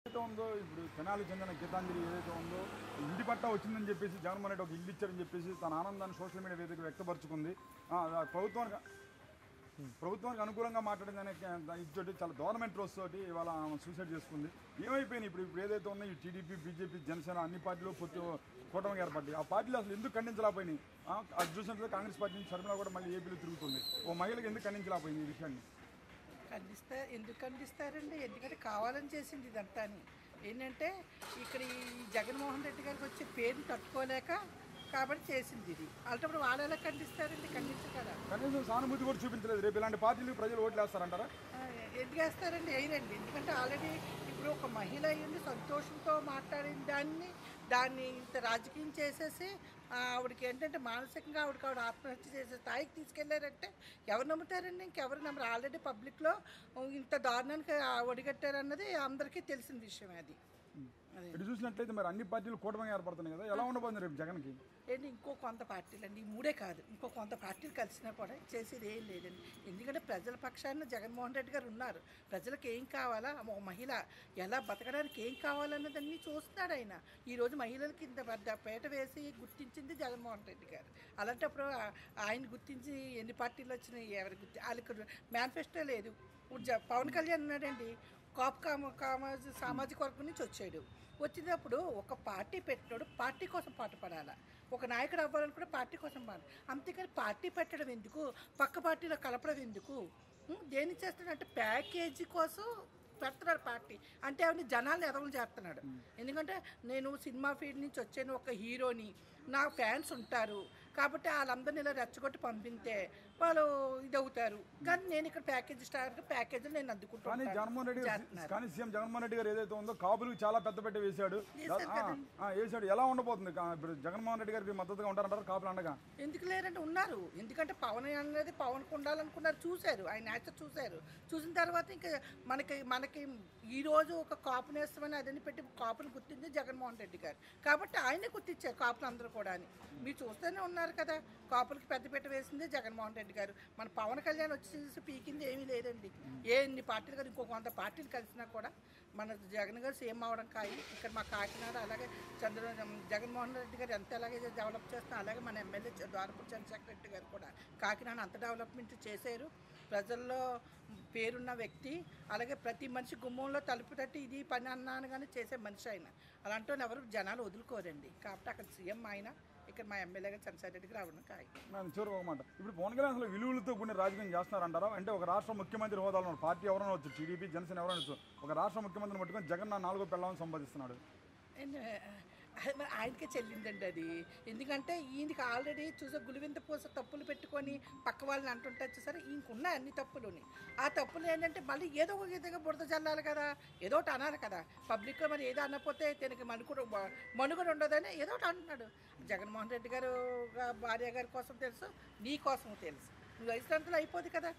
ఏదైతే ఉందో ఇప్పుడు తెనాలి చెందిన గీతాంజలి ఏదైతే ఉందో ఇంటి పట్టా వచ్చిందని చెప్పేసి జగన్మోహన్ రెడ్డి ఒక ఇల్లు ఇచ్చారని చెప్పేసి తన ఆనందాన్ని సోషల్ మీడియా వేదిక వ్యక్తపరుచుకుంది. ప్రభుత్వానికి అనుకూలంగా మాట్లాడిందనే ఇచ్చోటి చాలా గవర్నమెంట్ రోజు తోటి ఇవాళ సూసైడ్ చేసుకుంది. ఏమైపోయినాయి ఇప్పుడు ఏదైతే ఉన్నాయో ఈ టీడీపీ, బీజేపీ, జనసేన అన్ని పార్టీలు కూటమిగా ఏర్పడ్డాయి. ఆ పార్టీలు అసలు ఎందుకు ఖండించలేకపోయినాయి? అది చూసినట్లయితే కాంగ్రెస్ పార్టీ నుంచి షర్మిల కూడా మళ్ళీ ఏపీలో తిరుగుతుంది. ఓ మహిళకి ఎందుకు ఖండించలేకపోయింది ఈ విషయాన్ని? ఎందుకు ఖండిస్తారండి? ఎందుకంటే కావాలని చేసింది ఇదంతా. ఏంటంటే ఇక్కడ ఈ జగన్మోహన్ రెడ్డి గారికి వచ్చే పేరుని తట్టుకోలేక కాబట్టి చేసింది ఇది. అలాంటప్పుడు వాళ్ళు ఎలా ఖండిస్తారండి? ఖండించగలరా? కనీసం సానుభూతి కూడా చూపించలేదు. రేపు ఇలాంటి పార్టీలు ప్రజలు ఓట్లు వేస్తారంటారా? ఎందుకు వేస్తారండి? వేయరండి. ఎందుకంటే ఆల్రెడీ ఇప్పుడు ఒక మహిళ అయ్యింది సంతోషంతో మాట్లాడిన దాన్ని ఇంత రాజకీయం చేసేసి ఆవిడకి ఏంటంటే మానసికంగా ఆవిడ ఆత్మహత్య చేసే స్థాయికి తీసుకెళ్లారంటే ఎవరు నమ్ముతారండి? ఇంకెవరు నమ్మరు. ఆల్రెడీ పబ్లిక్లో ఇంత దారుణానికి ఒడిగట్టారన్నది అందరికీ తెలిసిన విషయమే. అది ఇటు చూసినట్లయితే మరి అన్ని పార్టీలు కూటమిగా ఏర్పడుతున్నాయి కదా, ఎలా ఉండబోతుంది రేపు జగన్కి? ఏంటి ఇంకో కొంత పార్టీలు అండి, ఈ మూడే కాదు ఇంకో కొంత పార్టీలు కలిసినా కూడా చేసేది ఏం లేదండి. ఎందుకంటే ప్రజల పక్షాన జగన్మోహన్ రెడ్డి గారు ఉన్నారు. ప్రజలకు ఏం కావాలా, ఒక మహిళ ఎలా బతకడానికి ఏం కావాలన్నదన్నీ చూస్తున్నాడు ఆయన. ఈరోజు మహిళలకి ఇంత పెద్ద పీట వేసి గుర్తించింది జగన్మోహన్ రెడ్డి గారు. అలాంటప్పుడు ఆయన గుర్తించి ఎన్ని పార్టీలు వచ్చినాయి? ఎవరికి వాళ్ళకి మేనిఫెస్టో లేదు. పవన్ కళ్యాణ్ ఉన్నాడండి, సామాజిక వర్గం నుంచి వచ్చాడు. వచ్చినప్పుడు ఒక పార్టీ పెట్టినాడు, పార్టీ కోసం పాటుపడాలి. ఒక నాయకుడు అవ్వాలని కూడా పార్టీ కోసం పాడు. అంతేకాని పార్టీ పెట్టడం ఎందుకు, పక్క పార్టీలో కలపడం ఎందుకు? దేని చేస్తున్నాడంటే ప్యాకేజీ కోసం పెడుతున్నాడు పార్టీ. అంటే అవన్నీ జనాలను ఎదవలు చేస్తున్నాడు. ఎందుకంటే నేను సినిమా ఫీల్డ్ నుంచి వచ్చాను, ఒక హీరోని, నా ఫ్యాన్స్ ఉంటారు కాబట్టి వాళ్ళందరినీ ఇలా రెచ్చగొట్టి పంపితే వాళ్ళు ఇది అవుతారు. కానీ నేను ఇక్కడ ప్యాకేజీ స్టార్ ప్యాకేజీలు నేను అందుకుంటాను. కానీ సీఎం జగన్మోహన్ రెడ్డి గారు ఏదైతే ఉందో కాపులకు చాలా పెద్ద పెట్టి వేశాడు. ఎలా ఉండబోతుంది ఇప్పుడు? జగన్మోహన్ రెడ్డి గారికి మద్దతుగా ఉంటారంటారు కాపులు అండగా? ఎందుకు లేరంటే ఉన్నారు. ఎందుకంటే పవన్ అనేది పవన్కు ఉండాలనుకున్నారు, చూశారు, ఆయన నేచర్ చూశారు. చూసిన తర్వాత ఇంకా మనకి ఈరోజు ఒక కాపు నేస్తామని అదని పెట్టి కాపులు గుర్తింది జగన్మోహన్ రెడ్డి గారు కాబట్టి ఆయనే గుర్తించారు కాపులు అందరూ కూడా అని. మీరు చూస్తూనే ఉన్నారు కదా, కాపులకి పెద్దపీట వేసింది జగన్మోహన్ రెడ్డి గారు. మన పవన్ కళ్యాణ్ వచ్చి పీకింది ఏమీ లేదండి. ఎన్ని పార్టీలు కానీ ఇంకో కొంత పార్టీలు కలిసినా కూడా మన జగన్ గారు సీఎం అవడం ఖాయం. ఇక్కడ మా కాకినాడ అలాగే జగన్మోహన్ రెడ్డి గారు ఎంత అలాగే డెవలప్ చేస్తున్నా అలాగే మన ఎమ్మెల్యే ద్వారపూడి చంద్రశేఖర్ రెడ్డి గారు కూడా కాకినాడ అంత డెవలప్మెంట్ చేశారు. ప్రజల్లో పేరున్న వ్యక్తి, అలాగే ప్రతి మనిషి గుమ్మంలో తలుపు తట్టి ఇది పని అన్నాను కానీ చేసే మనిషి ఆయన. అలాంటి ఎవరు జనాలు వదులుకోరండి. కాబట్టి అక్కడ సీఎం ఆయన, ఇక్కడ మా ఎమ్మెల్యేగా చంద్రశేఖర్ రెడ్డికి రావడం ఖాయం. చివరి ఒక మాట, ఇప్పుడు పవన్ కళ్యాణ్ అసలు విలువలతో కూడిన రాజకీయం చేస్తున్నారంటారా? అంటే ఒక రాష్ట్ర ముఖ్యమంత్రి హోదాలో పార్టీ ఎవరైనా వచ్చు, టీడీపీ, జనసేన ఎవరైనా వచ్చు, ఒక రాష్ట్ర ముఖ్యమంత్రిని పట్టుకొని జగన్ 4వ పిల్లలను సంపాదిస్తున్నాడు. ఆయనకే చెల్లిందండి అది. ఎందుకంటే ఈయనకి ఆల్రెడీ చూసే గులివింత పూస తప్పులు పెట్టుకొని పక్క వాళ్ళని అంటుంటారు చూసారు, ఈయనకున్న అన్ని తప్పులుని. ఆ తప్పులు ఏంటంటే మళ్ళీ ఏదో ఒక విధంగా బురద చల్లాలి కదా, ఏదో ఒకటి అనాలి కదా. పబ్లిక్లో మరి ఏదో అనకపోతే తనకి మనుగడ ఉండదని ఏదో ఒకటి అంటున్నాడు. జగన్మోహన్ రెడ్డి గారు భార్య గారి కోసం తెలుసు, నీ కోసం తెలుసు, నువ్వు 5 గంటలు అయిపోదు కదా.